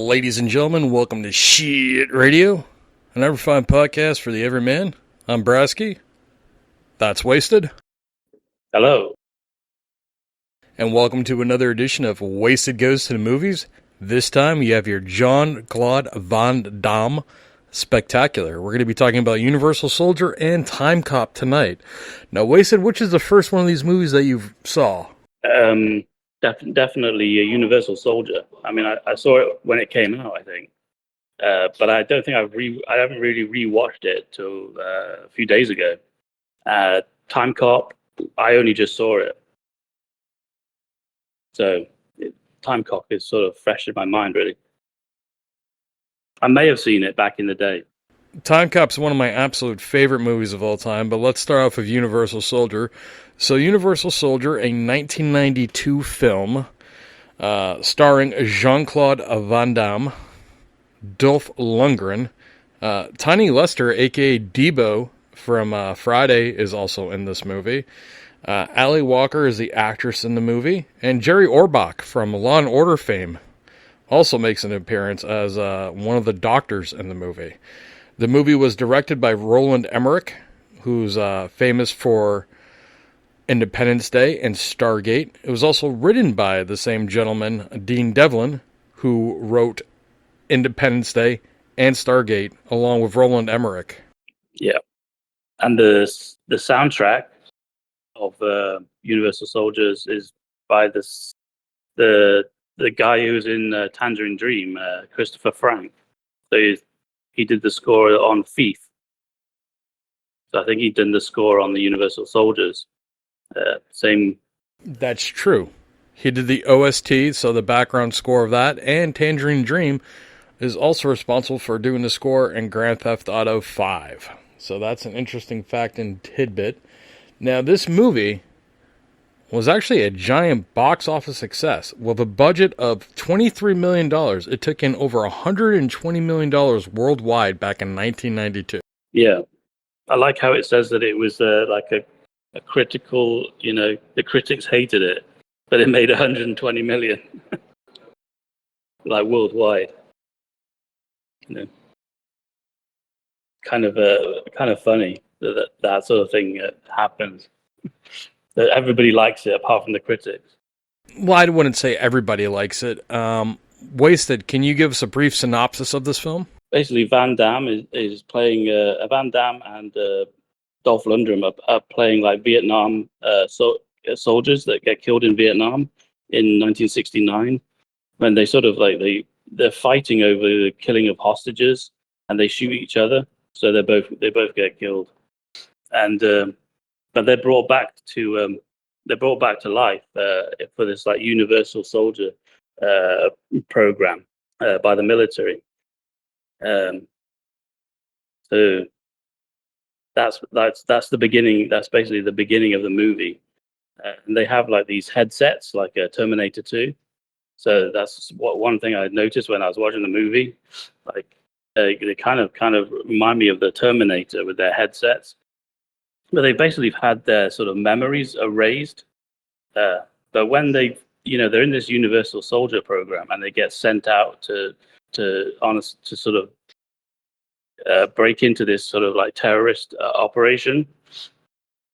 Ladies and gentlemen, welcome to Shit Radio, an ever-fine podcast for the everyman. I'm Brasky. That's Wasted. Hello. And welcome to another edition of Wasted Goes to the Movies. This time you have your Jean-Claude Van Damme Spectacular. We're going to be talking about Universal Soldier and TIMECOP tonight. Now, Wasted, which is the first one of these movies that you saw? Definitely a Universal Soldier. I mean, I saw it when it came out, I think, but I don't think I haven't really rewatched it till a few days ago. TIMECOP, I only just saw it, so TIMECOP is sort of fresh in my mind, really. I may have seen it back in the day. TIMECOP's one of my absolute favorite movies of all time, but let's start off with Universal Soldier. So Universal Soldier, a 1992 film starring Jean-Claude Van Damme, Dolph Lundgren, Tiny Lester, a.k.a. Debo from Friday, is also in this movie. Ali Walker is the actress in the movie, and Jerry Orbach from Law & Order fame also makes an appearance as one of the doctors in the movie. The movie was directed by Roland Emmerich, who's famous for Independence Day and Stargate. It was also written by the same gentleman, Dean Devlin, who wrote Independence Day and Stargate, along with Roland Emmerich. Yeah, and the soundtrack of Universal Soldiers is by the guy who's in Tangerine Dream, Christopher Frank. So he did the score on Thief. So I think he did the score on the Universal Soldiers. Same. That's true. He did the OST, so the background score of that, and Tangerine Dream is also responsible for doing the score in Grand Theft Auto 5. So that's an interesting fact and tidbit. Now, this movie was actually a giant box office success. With a budget of $23 million, it took in over $120 million worldwide back in 1992. Yeah. I like how it says that it was like a critical, the critics hated it, but it made 120 million, like worldwide. Kind of funny that sort of thing happens. That everybody likes it apart from the critics. Well, I wouldn't say everybody likes it. Wasted, can you give us a brief synopsis of this film? Basically, Van Damme is playing Van Damme and Dolph Lundgren are playing like Vietnam soldiers that get killed in Vietnam in 1969, when they sort of like they're fighting over the killing of hostages, and they shoot each other, so they both get killed, and but they're brought back to life for this like Universal Soldier program by the military. So that's the beginning. That's basically the beginning of the movie. And they have like these headsets, like Terminator 2. So that's one thing I noticed when I was watching the movie. Like they kind of remind me of the Terminator with their headsets, but they basically had their sort of memories erased. But when they're in this Universal Soldier program and they get sent out to sort of break into this sort of like terrorist operation,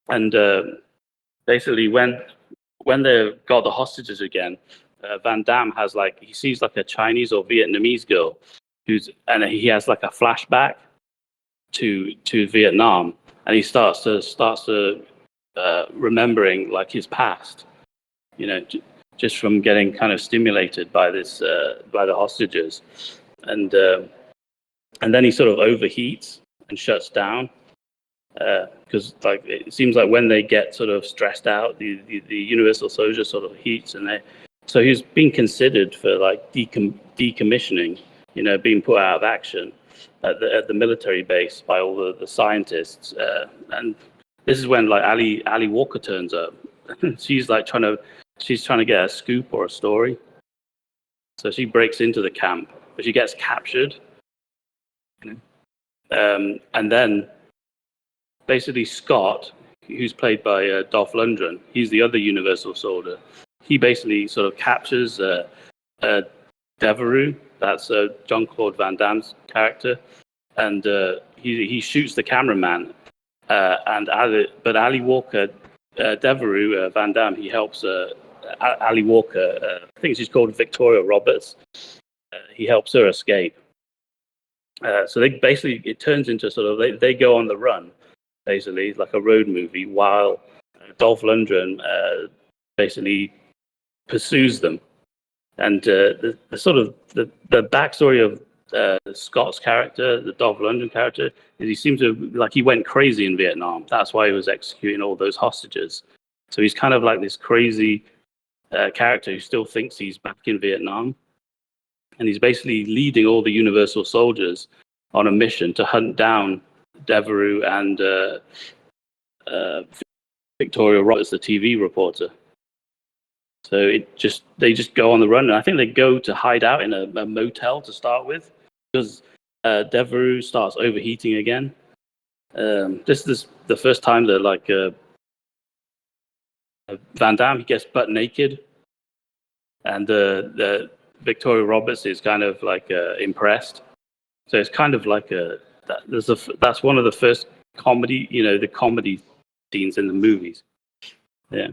and basically when they've got the hostages again, Van Damme he sees like a Chinese or Vietnamese girl and he has like a flashback to Vietnam, and he starts to remembering like his past, just from getting kind of stimulated by this by the hostages, and then he sort of overheats and shuts down because like it seems like when they get sort of stressed out, the Universal Soldier sort of heats, and so he's being considered for like decommissioning, being put out of action at the military base by all the scientists, and this is when like Ali Walker turns up. She's trying to get a scoop or a story, so she breaks into the camp, but she gets captured. And then basically Scott, who's played by Dolph Lundgren, he's the other Universal Soldier. He basically sort of captures Devereaux, That's Jean-Claude Van Damme's character, and he shoots the cameraman. But Ali Walker, Devereux Van Damme, he helps Ali Walker. I think she's called Victoria Roberts. He helps her escape. So it turns into sort of they go on the run, basically like a road movie, while Dolph Lundgren basically pursues them. And the backstory of Scott's character, the Dolph Lundgren character, is he seems to he went crazy in Vietnam. That's why he was executing all those hostages. So he's kind of like this crazy character who still thinks he's back in Vietnam, and he's basically leading all the Universal soldiers on a mission to hunt down Devereux and Victoria Roberts, the TV reporter. So they just go on the run, and I think they go to hide out in a motel to start with, because Devereux starts overheating again. This is the first time that Van Damme, he gets butt naked, and the Victoria Roberts is kind of impressed. So it's kind of that's one of the first comedy, the comedy scenes in the movies. Yeah.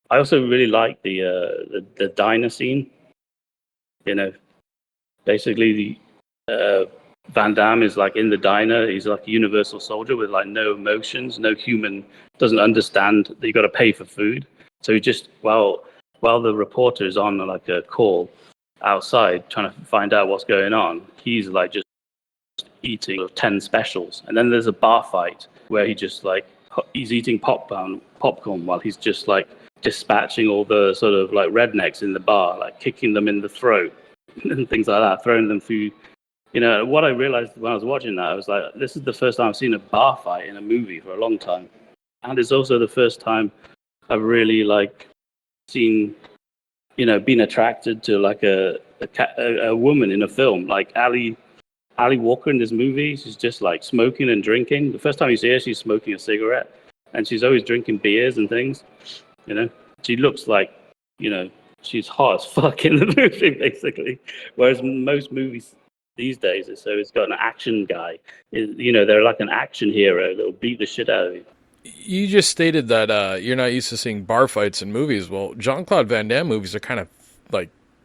I also really like the diner scene. Basically Van Damme is in the diner. He's like a universal soldier with no emotions, no human, doesn't understand that you got to pay for food. So he just while the reporter is on a call outside trying to find out what's going on, he's just eating 10 specials. And then there's a bar fight where he just he's eating popcorn while he's just dispatching all the sort of rednecks in the bar, kicking them in the throat and things like that, throwing them through. What I realized when I was watching that, I was like, this is the first time I've seen a bar fight in a movie for a long time. And it's also the first time I've really seen, been attracted to a woman in a film. Ali Walker in this movie, she's just smoking and drinking. The first time you see her, she's smoking a cigarette, and she's always drinking beers and things. She looks she's hot as fuck in the movie, basically. Whereas most movies these days, it's got an action guy. They're like an action hero that'll beat the shit out of you. You just stated that you're not used to seeing bar fights in movies. Well, Jean-Claude Van Damme movies are kind of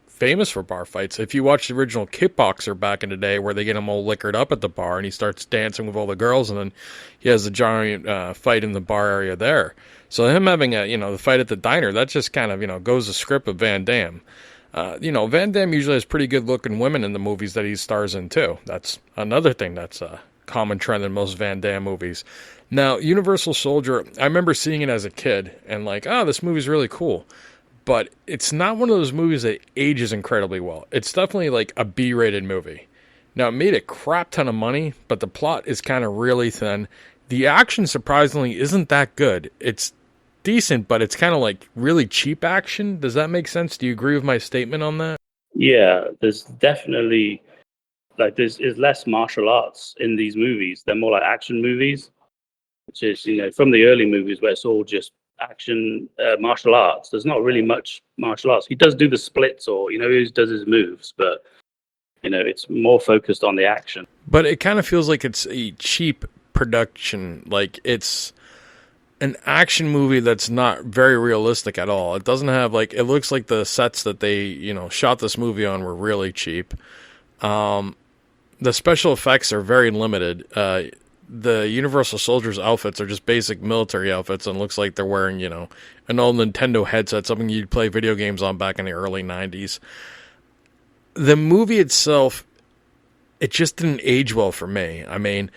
famous for bar fights. If you watch the original Kickboxer back in the day, where they get him all liquored up at the bar and he starts dancing with all the girls, and then he has a giant fight in the bar area there. So him having the fight at the diner, that just kind of goes the script of Van Damme. Van Damme usually has pretty good looking women in the movies that he stars in too. That's another thing that's a common trend in most Van Damme movies. Now, Universal Soldier, I remember seeing it as a kid and this movie's really cool. But it's not one of those movies that ages incredibly well. It's definitely a B-rated movie. Now, it made a crap ton of money, but the plot is kind of really thin. The action, surprisingly, isn't that good. It's decent, but it's kind of really cheap action. Does that make sense? Do you agree with my statement on that? Yeah, there's definitely there's less martial arts in these movies. They're more like action movies, which is from the early movies where it's all just action martial arts. There's not really much martial arts. He does do the splits, or he does his moves, but it's more focused on the action. But it kind of feels like it's a cheap production. It's an action movie that's not very realistic at all. It doesn't have it looks like the sets that they shot this movie on were really cheap. The special effects are very limited. The Universal Soldiers outfits are just basic military outfits, and looks like they're wearing, an old Nintendo headset, something you'd play video games on back in the early 90s. The movie itself, it just didn't age well for me. I mean,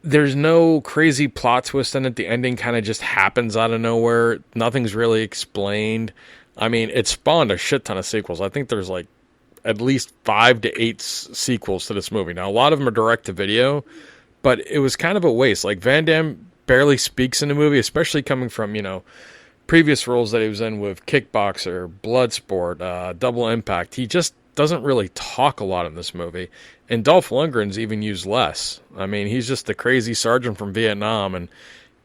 there's no crazy plot twist in it. The ending kind of just happens out of nowhere. Nothing's really explained. I mean, it spawned a shit ton of sequels. I think there's at least 5 to 8 sequels to this movie. Now, a lot of them are direct to video, but it was kind of a waste. Van Damme barely speaks in the movie, especially coming from, previous roles that he was in with Kickboxer, Bloodsport, Double Impact. He just doesn't really talk a lot in this movie. And Dolph Lundgren's even used less. I mean, he's just the crazy sergeant from Vietnam, and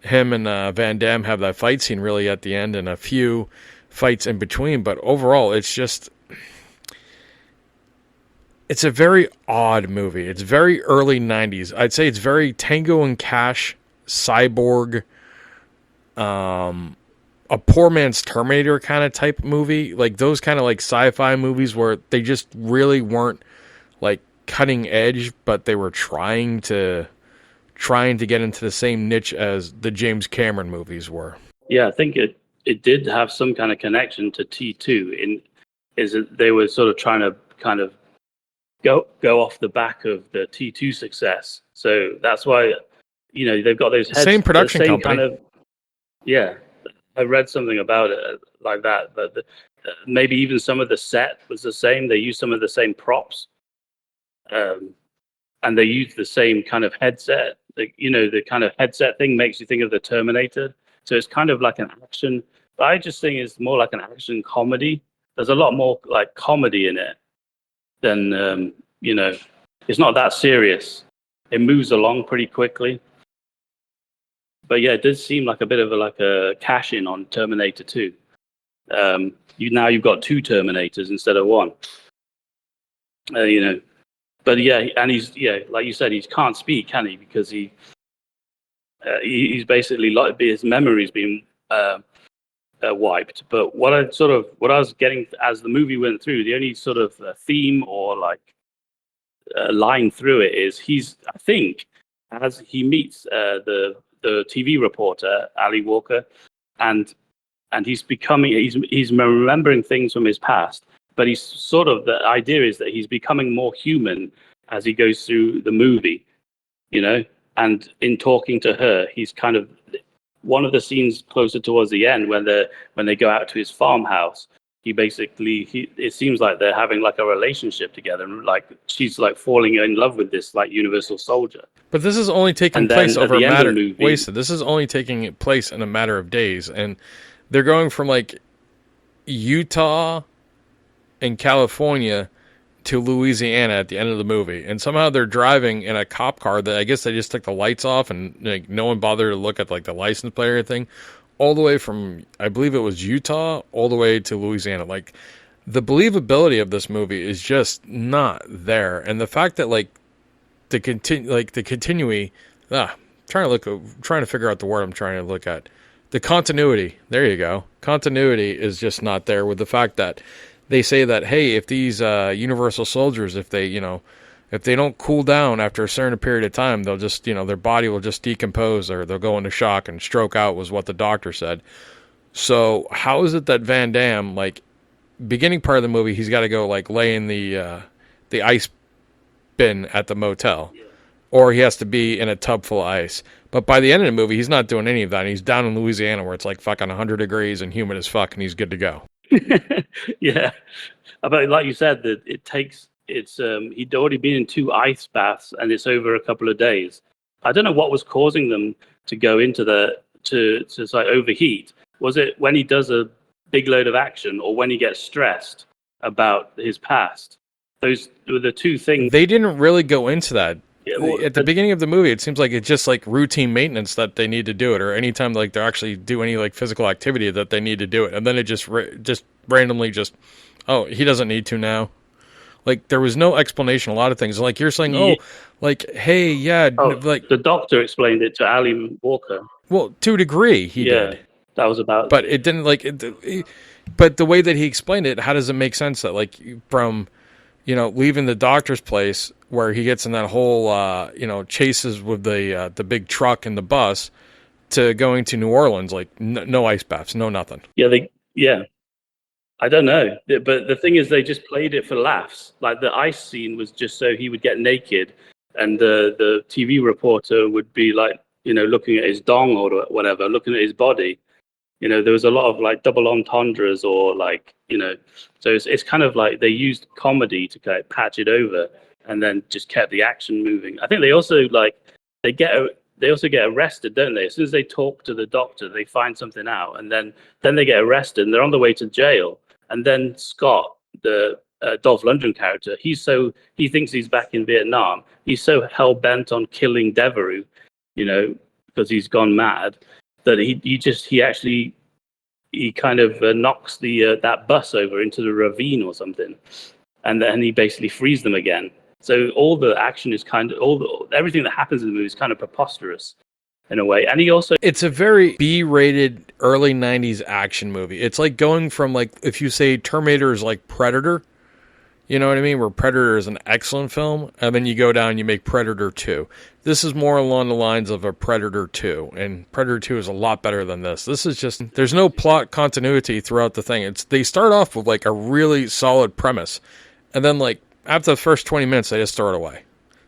him and Van Damme have that fight scene really at the end and a few fights in between. But overall, it's just... it's a very odd movie. It's very early 90s. I'd say it's very Tango and Cash, Cyborg, a poor man's Terminator kind of type movie. Like those kind of like sci-fi movies where they just really weren't like cutting edge, but they were trying to get into the same niche as the James Cameron movies were. Yeah, I think it did have some kind of connection to T2 in is that they were sort of trying to kind of go off the back of the T2 success. So that's why they've got those Same production the same company. kind of yeah. I read something about it like that, but maybe even some of the set was the same. They used some of the same props, and they used the same kind of headset. The kind of headset thing makes you think of the Terminator. So it's kind of like an action. But I just think it's more like an action comedy. There's a lot more like comedy in it than it's not that serious. It moves along pretty quickly. But yeah, it does seem like a bit of a cash in on Terminator 2. You've got two Terminators instead of one. But yeah, and he's like you said, he can't speak, can he? Because he's basically like his memory's been wiped. But what I was getting as the movie went through, the only sort of theme or like line through it is I think as he meets the TV reporter Ali Walker, and he's remembering things from his past, but he's sort of the idea is that he's becoming more human as he goes through the movie, and in talking to her, he's kind of one of the scenes closer towards the end when they go out to his farmhouse. It seems like they're having like a relationship together, and like she's like falling in love with this like Universal Soldier. But this is only taking place over a matter. Wasted. This is only taking place in a matter of days, and they're going from like Utah and California to Louisiana at the end of the movie, and somehow they're driving in a cop car that I guess they just took the lights off, and like no one bothered to look at like the license plate or anything. All the way from, I believe it was Utah, all the way to Louisiana. Like, the believability of this movie is just not there. And the fact that, like, trying to figure out the word I'm trying to look at. The continuity, there you go. Continuity is just not there with the fact that they say that, hey, if these Universal Soldiers, if they don't cool down after a certain period of time, they'll just, their body will just decompose or they'll go into shock and stroke out was what the doctor said. So how is it that Van Damme, like, beginning part of the movie, he's got to go, like, lay in the ice bin at the motel, or he has to be in a tub full of ice. But by the end of the movie, he's not doing any of that. And he's down in Louisiana where it's like fucking 100 degrees and humid as fuck, and he's good to go. Yeah. But like you said, that he'd already been in 2 ice baths, and it's over a couple of days. I don't know what was causing them to go into to like overheat. Was it when he does a big load of action, or when he gets stressed about his past? Those were the two things. They didn't really go into that. At the beginning of the movie, it seems like it's just like routine maintenance that they need to do it, or anytime like they actually do any like physical activity that they need to do it, and then it just randomly oh, he doesn't need to now. Like, there was no explanation. A lot of things, like you're saying, hey, yeah, like the doctor explained it to Ali Walker. Well, to a degree, he did. That was about. But it didn't but the way that he explained it, how does it make sense that like from leaving the doctor's place where he gets in that whole chases with the big truck and the bus to going to New Orleans, like no ice baths, no nothing. Yeah. I don't know, but the thing is, they just played it for laughs. Like, the ice scene was just so he would get naked, and the TV reporter would be like, looking at his dong or whatever, looking at his body. There was a lot of like double entendres, or like, so it's kind of like they used comedy to kind of patch it over, and then just kept the action moving. I think they also they also get arrested, don't they? As soon as they talk to the doctor, they find something out, and then they get arrested, and they're on the way to jail. And then Scott, the Dolph Lundgren character, he thinks he's back in Vietnam. He's so hell bent on killing Devereaux, because he's gone mad, that he kind of knocks that bus over into the ravine or something, and then he basically frees them again. So all the action is everything that happens in the movie is kind of preposterous in a way. And he also, it's a very B-rated early 90s action movie. It's like going from, like, if you say Terminator is like Predator, you know what I mean, where Predator is an excellent film, and then you go down and you make Predator 2. This is more along the lines of a Predator 2, and Predator 2 is a lot better than this. This is just, there's no plot continuity throughout the thing. They start off with, like, a really solid premise, and then, like, after the first 20 minutes, they just throw it away.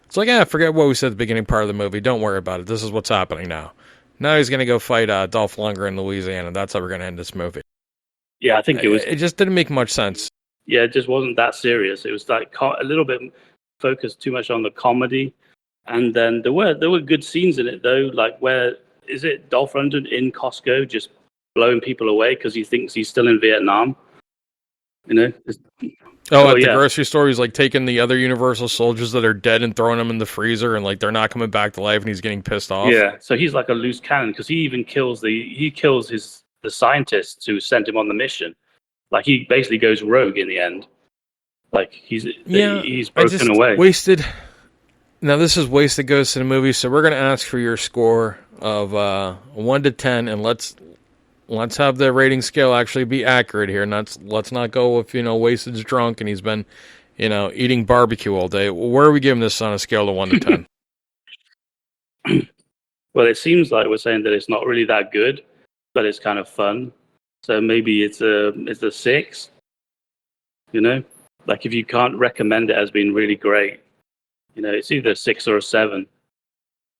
It's like, forget what we said at the beginning part of the movie. Don't worry about it. This is what's happening now. Now he's going to go fight Dolph Lundgren in Louisiana. That's how we're going to end this movie. Yeah, I think it just didn't make much sense. Yeah, it just wasn't that serious. It was like a little bit focused too much on the comedy. And then there were good scenes in it, though, like where, is it Dolph Lundgren in Costco just blowing people away because he thinks he's still in Vietnam? You know? The grocery store, he's like taking the other Universal soldiers that are dead and throwing them in the freezer, and like they're not coming back to life, and he's getting pissed off. Yeah, so he's like a loose cannon because he even kills the scientists who sent him on the mission. Like he basically goes rogue in the end. Like he's broken away. Wasted. Now this is Wasted Goes to the Movie, so we're gonna ask for your score of 1 to 10, and let's have the rating scale actually be accurate here. Let's not go with, Wasted's drunk and he's been, eating barbecue all day. Where are we giving this on a scale of 1 to 10? Well, it seems like we're saying that it's not really that good, but it's kind of fun. So maybe it's a 6. Like if you can't recommend it as being really great, it's either a 6 or a 7.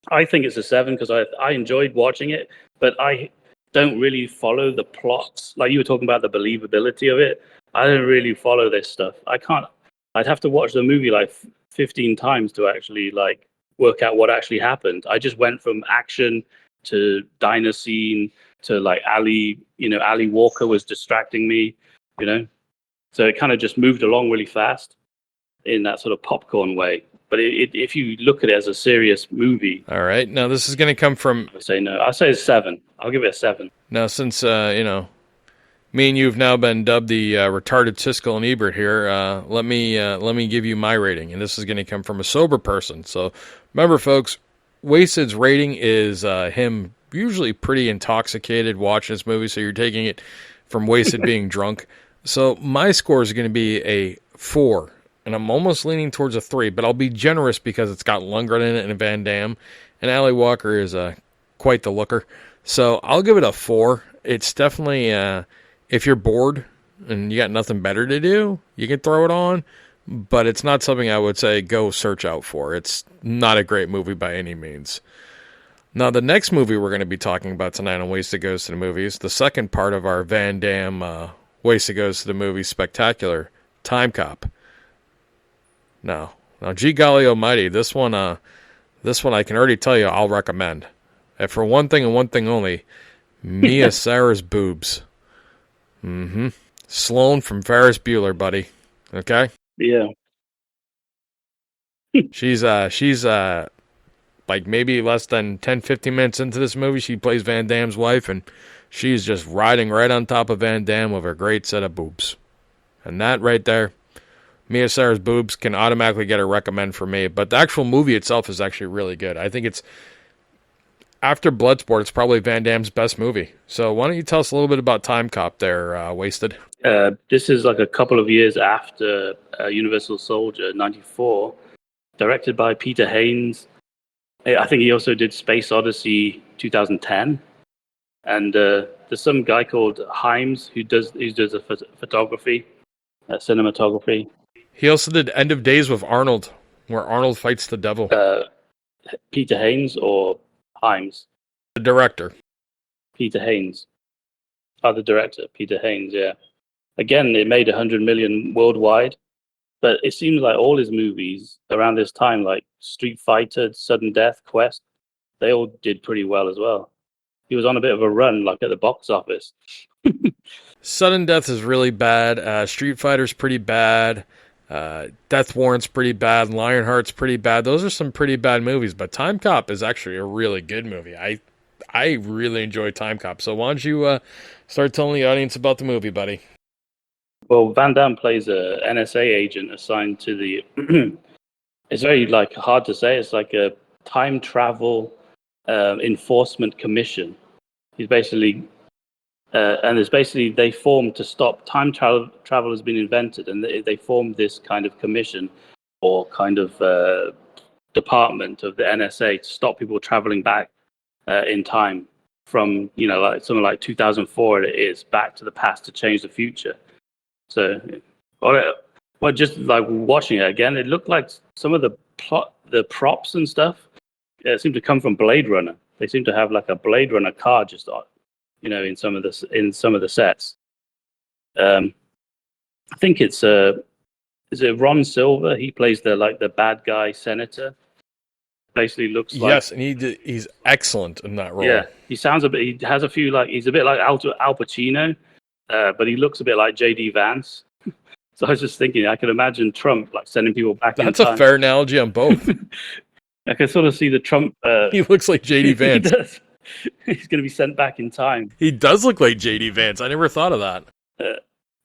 I think it's a 7 because I enjoyed watching it, but I don't really follow the plots. Like you were talking about the believability of it. I don't really follow this stuff. I'd have to watch the movie like 15 times to actually like work out what actually happened. I just went from action to diner scene to like Ali Walker was distracting me, So it kind of just moved along really fast in that sort of popcorn way. But if you look at it as a serious movie... All right. Now, this is going to come from... I say no. I'll say it's 7. I'll give it a 7. Now, since, me and you have now been dubbed the retarded Siskel and Ebert here, let me give you my rating. And this is going to come from a sober person. So, remember, folks, Wasted's rating is him usually pretty intoxicated watching this movie. So, you're taking it from Wasted being drunk. So, my score is going to be a 4. And I'm almost leaning towards a 3, but I'll be generous because it's got Lundgren in it and Van Damme. And Ali Walker is quite the looker. So I'll give it a 4. It's definitely, if you're bored and you got nothing better to do, you can throw it on. But it's not something I would say go search out for. It's not a great movie by any means. Now, the next movie we're going to be talking about tonight on Wasted Goes to the Movies, the second part of our Van Damme Wasted Goes to the Movies spectacular, TIMECOP. Now, gee golly almighty, this one I can already tell you I'll recommend. And for one thing and one thing only, Mia Sara's boobs. Sloane from Ferris Bueller, buddy. Okay? Yeah. She's like maybe less than 10, 15 minutes into this movie, she plays Van Damme's wife, and she's just riding right on top of Van Damme with a great set of boobs. And that right there, Mia Sara's boobs can automatically get a recommend for me. But the actual movie itself is actually really good. I think it's, after Bloodsport, it's probably Van Damme's best movie. So why don't you tell us a little bit about TIMECOP there, Wasted? This is like a couple of years after Universal Soldier, 94, directed by Peter Haynes. I think he also did Space Odyssey 2010. And there's some guy called Himes who does a photography, cinematography. He also did End of Days with Arnold, where Arnold fights the devil. Peter Haynes or Himes? The director. Peter Haynes. Oh, the director, Peter Haynes, yeah. Again, it made 100 million worldwide, but it seems like all his movies around this time, like Street Fighter, Sudden Death, Quest, they all did pretty well as well. He was on a bit of a run, like at the box office. Sudden Death is really bad. Street Fighter's pretty bad. Death Warrant's pretty bad. Lionheart's pretty bad. Those are some pretty bad movies, but TIMECOP is actually a really good movie. I really enjoy TIMECOP. So why don't you start telling the audience about the movie, buddy? Well, Van Damme plays a NSA agent assigned to the. It's very like hard to say. It's like a time travel enforcement commission. He's basically and it's basically they formed to stop time travel. Travel has been invented, and they formed this kind of commission or kind of department of the NSA to stop people traveling back in time from like something like 2004 it is back to the past to change the future. So, well, just like watching it again, it looked like some of the props and stuff seem to come from Blade Runner. They seem to have like a Blade Runner car just on, in some of the sets. I think it's is it Ron Silver? He plays the bad guy senator. Basically looks like, yes, and he's excellent in that role. Yeah, he sounds a bit. He has a few he's a bit like Al Pacino, but he looks a bit like JD Vance. So I was just thinking, I could imagine Trump sending people back in time. That's a fair analogy on both. I can sort of see the Trump. He looks like JD Vance. He does. He's going to be sent back in time. He does look like JD Vance. I never thought of that.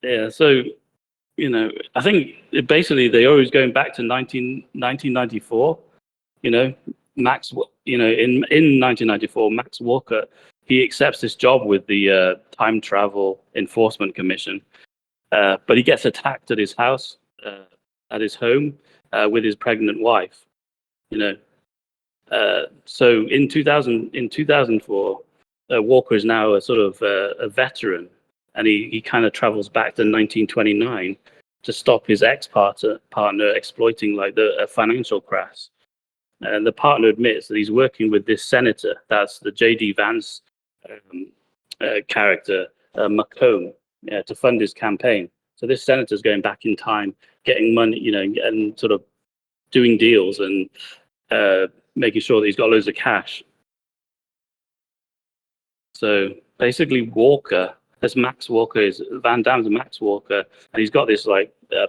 Yeah, so I think basically they're always going back to 1994. Max, in 1994, Max Walker, he accepts this job with the Time Travel Enforcement Commission, but he gets attacked at his house, at his home, with his pregnant wife. So in 2004, Walker is now a sort of a veteran, and he kind of travels back to 1929 to stop his ex-partner exploiting a financial crash. And the partner admits that he's working with this senator, that's the J.D. Vance character, McComb, to fund his campaign. So this senator's going back in time, getting money, and sort of doing deals and making sure that he's got loads of cash. So basically Walker, as Max Walker is Van Damme's Max Walker, and he's got this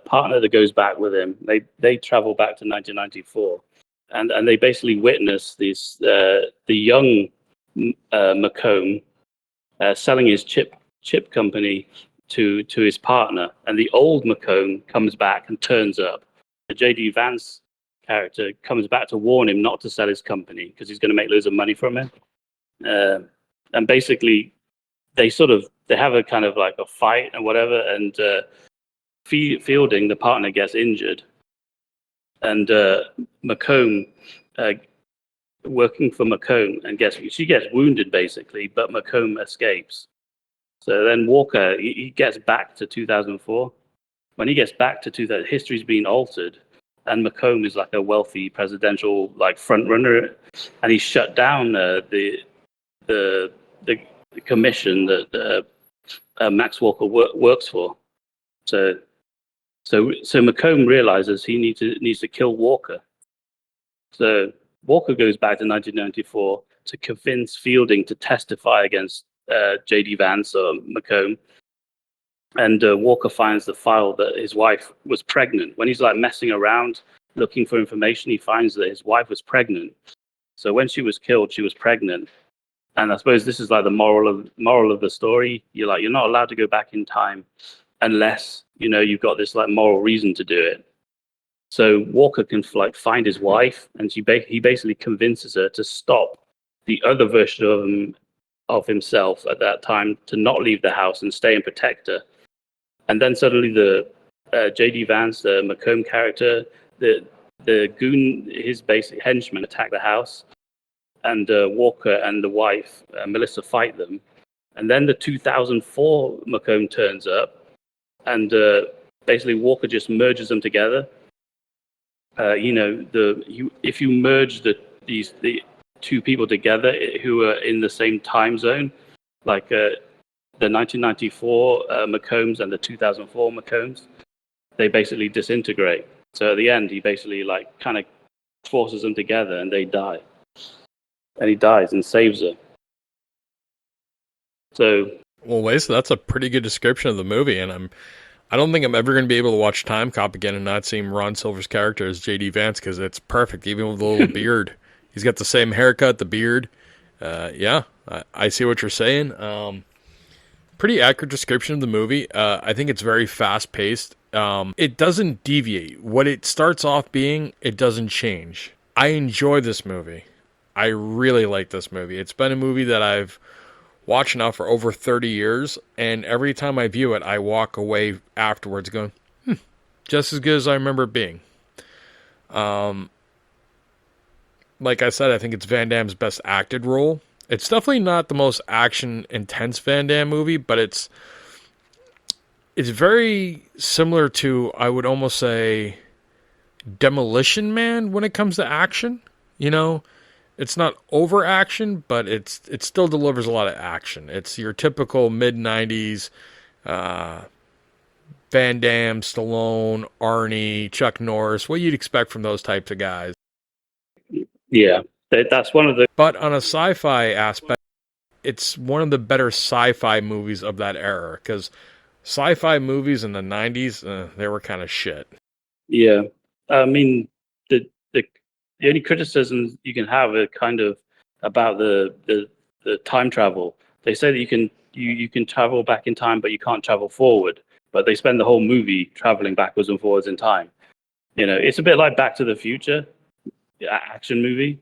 partner that goes back with him. They travel back to 1994. And they basically witness this the young McComb selling his chip company to his partner, and the old McComb comes back and turns up. The J.D. Vance character comes back to warn him not to sell his company because he's going to make loads of money from it. And basically, they have a kind of like a fight and whatever, and Fielding, the partner, gets injured. And McComb, working for McComb, and she gets wounded basically, but McComb escapes. So then Walker, he gets back to 2004. When he gets back to 2000, history's been altered, and McComb is like a wealthy presidential front runner, and he shut down the commission that Max Walker works for. So McComb realizes he needs to kill Walker. So Walker goes back to 1994 to convince Fielding to testify against J.D. Vance or McComb. And Walker finds the file that his wife was pregnant. When he's messing around looking for information, he finds that his wife was pregnant. So when she was killed, she was pregnant. And I suppose this is the moral of the story. You're not allowed to go back in time unless you've got this moral reason to do it. So Walker can find his wife, and he basically convinces her to stop the other version of himself at that time to not leave the house and stay and protect her. And then suddenly the J.D. Vance, the McComb character, the goon, his basic henchmen attack the house, and Walker and the wife, Melissa, fight them. And then the 2004 McComb turns up, and basically Walker just merges them together. If you merge the two people together who are in the same time zone, the 1994 McCombs and the 2004 McCombs, they basically disintegrate. So at the end, he basically kind of forces them together, and they die. And he dies and saves her. So, well, Wes, that's a pretty good description of the movie, and I don't think I'm ever going to be able to watch TIMECOP again and not seeing Ron Silver's character as J.D. Vance, because it's perfect, even with the little beard. He's got the same haircut, the beard. I see what you're saying. pretty accurate description of the movie. I think it's very fast paced. It doesn't deviate. What it starts off being, it doesn't change. I enjoy this movie. I really like this movie. It's been a movie that I've watched now for over 30 years, and every time I view it, I walk away afterwards going, just as good as I remember it being. Like I said, I think it's Van Damme's best acted role. It's definitely not the most action-intense Van Damme movie, but it's very similar to, I would almost say, Demolition Man when it comes to action. You know, it's not over action, but it still delivers a lot of action. It's your typical mid-90s Van Damme, Stallone, Arnie, Chuck Norris, what you'd expect from those types of guys. Yeah, that's one of the... But on a sci-fi aspect, it's one of the better sci-fi movies of that era, because sci-fi movies in the 90s, they were kind of shit. Yeah, I mean, the only criticisms you can have are kind of about the time travel. They say that you can travel back in time, but you can't travel forward. But they spend the whole movie traveling backwards and forwards in time. You know, it's a bit like Back to the Future, action movie.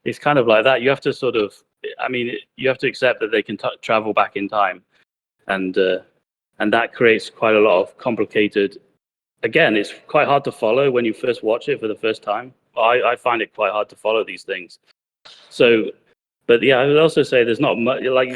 It's kind of like that. You have to sort of, I mean, you have to accept that they can travel back in time, and that creates quite a lot of complicated. Again, it's quite hard to follow when you first watch it for the first time. I find it quite hard to follow these things. So, but yeah, I would also say there's not much like.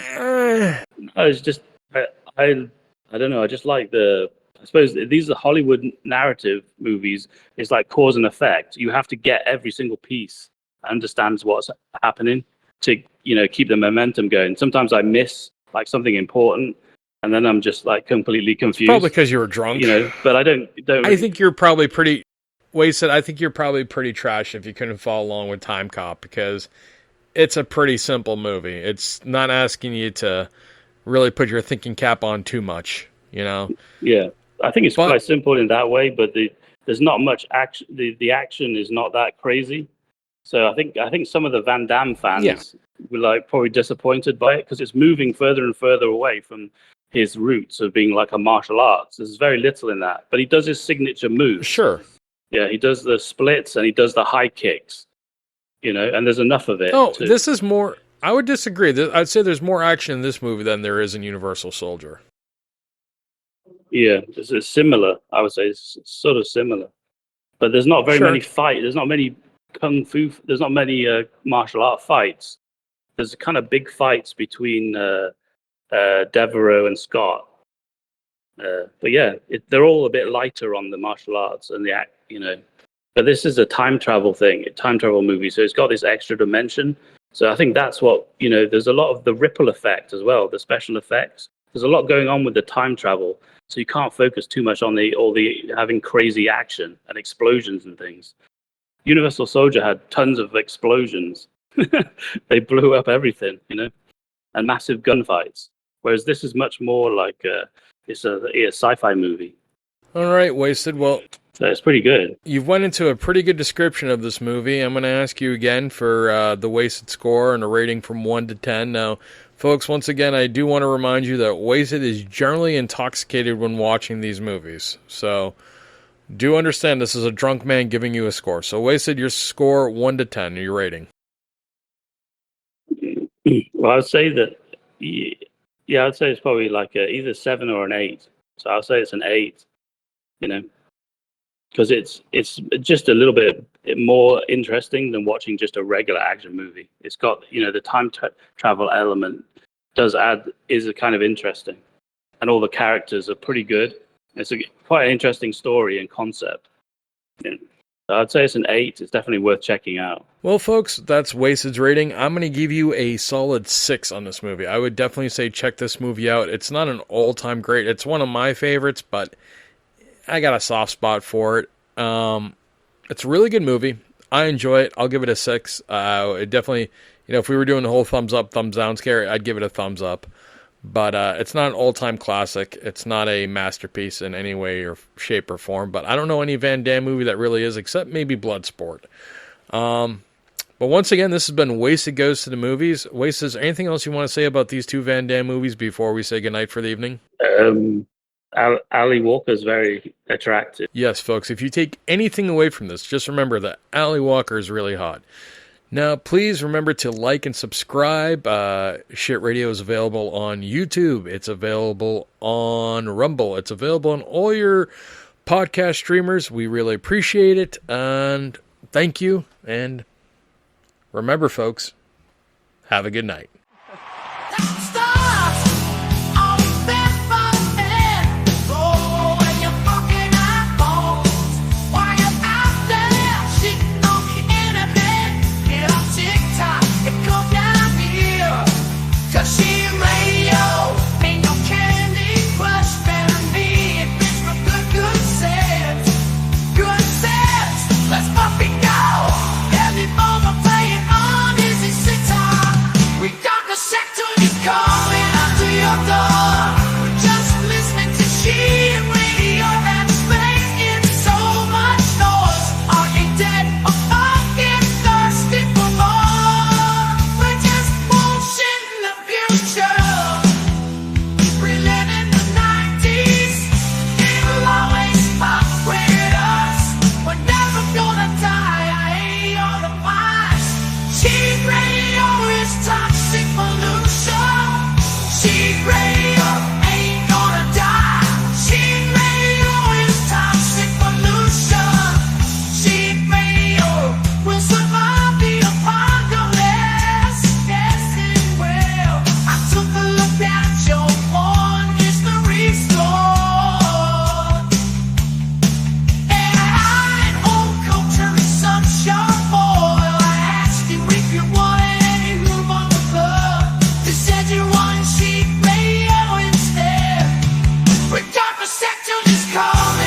It's just I don't know. I just like I suppose these are Hollywood narrative movies. It's like cause and effect. You have to get every single piece, understands what's happening to keep the momentum going. Sometimes I miss like something important, and then I'm just like completely confused. Probably because you were drunk, But I don't. Really... I think you're probably pretty wasted. I think you're probably pretty trash if you couldn't follow along with TIMECOP, because it's a pretty simple movie. It's not asking you to really put your thinking cap on too much, Yeah, I think it's quite simple in that way, but there's not much action. The action is not that crazy. So I think some of the Van Damme fans were like probably disappointed by it because it's moving further and further away from his roots of being like a martial arts. There's very little in that, but he does his signature moves. Sure. Yeah, he does the splits and he does the high kicks, and there's enough of it. This is more. I would disagree. I'd say there's more action in this movie than there is in Universal Soldier. Yeah, it's similar. I would say it's sort of similar, but there's not very many fights. There's not many kung fu. There's not many martial art fights. There's kind of big fights between Devereaux and Scott. But yeah, they're all a bit lighter on the martial arts and the act, But this is a time travel thing, a time travel movie, so it's got this extra dimension. So I think that's what there's a lot of the ripple effect as well, the special effects. There's a lot going on with the time travel, so you can't focus too much on all the having crazy action and explosions and things. Universal Soldier had tons of explosions. They blew up everything, and massive gunfights. Whereas this is much more like it's a sci-fi movie. All right, Wasted. Well, so it's pretty good. You've went into a pretty good description of this movie. I'm going to ask you again for the Wasted score and a rating from 1 to 10. Now, folks, once again, I do want to remind you that Wasted is generally intoxicated when watching these movies. So do understand this is a drunk man giving you a score. So Wasted, your score 1 to 10, your rating. Well, I would say that, I'd say it's probably like either 7 or an 8. So I'll say it's an 8, because it's just a little bit more interesting than watching just a regular action movie. It's got, the time travel element is kind of interesting. And all the characters are pretty good. It's quite an interesting story and concept. So I'd say it's an 8. It's definitely worth checking out. Well, folks, that's Wasted's rating. I'm going to give you a solid 6 on this movie. I would definitely say check this movie out. It's not an all-time great. It's one of my favorites, but I got a soft spot for it. It's a really good movie. I enjoy it. I'll give it a 6. It definitely, if we were doing the whole thumbs up, thumbs down scare, I'd give it a thumbs up. But it's not an all-time classic. It's not a masterpiece in any way or shape or form. But I don't know any Van Damme movie that really is, except maybe Bloodsport. But once again, this has been Wasted Goes to the Movies. Wasted, is there anything else you want to say about these two Van Damme movies before we say goodnight for the evening? Ali Walker's very attractive. Yes, folks, if you take anything away from this, just remember that Ali Walker is really hot. Now, please remember to like and subscribe. Shit Radio is available on YouTube. It's available on Rumble. It's available on all your podcast streamers. We really appreciate it. And thank you. And remember, folks, have a good night. Just call me.